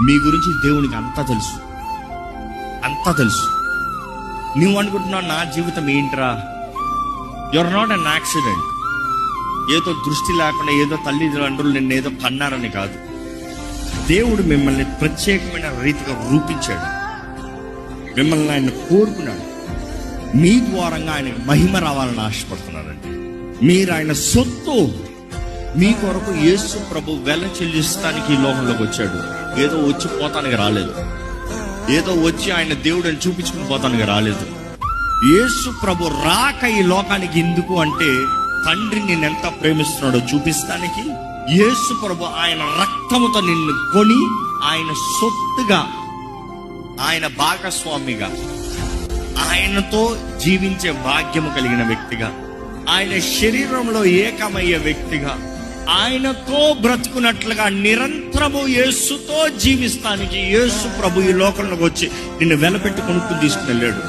మీ గురించి దేవునికి అంతా తెలుసు, అంతా తెలుసు. నువ్వు అనుకుంటున్నావు నా జీవితం ఏంట్రా? Your not an accident. ఏదో దృష్టి లేకుండా ఏదో తల్లిదండ్రులు నిన్ను ఏదో కన్నారని కాదు. దేవుడు మిమ్మల్ని ప్రత్యేకమైన రీతిగా రూపించాడు. మిమ్మల్ని ఆయన కోరుకున్నాడు. మీ ద్వారంగా ఆయన మహిమ రావాలని ఆశపడుతున్నారండి. మీరు ఆయన సొత్తు. మీ కొరకు యేసు ప్రభు వెల చెల్లిస్తానికి ఈ లోకంలోకి వచ్చాడు. ఏదో వచ్చి పోతానికి రాలేదు. ఏదో వచ్చి ఆయన దేవుడిని చూపించుకుని పోతానికి రాలేదు. యేసు ప్రభు రాక ఈ లోకానికి ఎందుకు అంటే, తండ్రి నిన్ను ఎంత ప్రేమిస్తున్నాడో చూపిస్తానికి. యేసు ప్రభు ఆయన రక్తముతో నిన్ను కొని ఆయన సొత్తుగా, ఆయన భాగస్వామిగా, ఆయనతో జీవించే భాగ్యము కలిగిన వ్యక్తిగా, ఆయన శరీరంలో ఏకమయ్యే వ్యక్తిగా, ఆయనతో బ్రతుకున్నట్లుగా నిరంతరము యేసుతో జీవిస్తానికి యేసు ప్రభు ఈ లోకంలోకి వచ్చి నిన్ను వెలపెట్టి కొనుక్కుని తీసుకుని వెళ్ళాడు.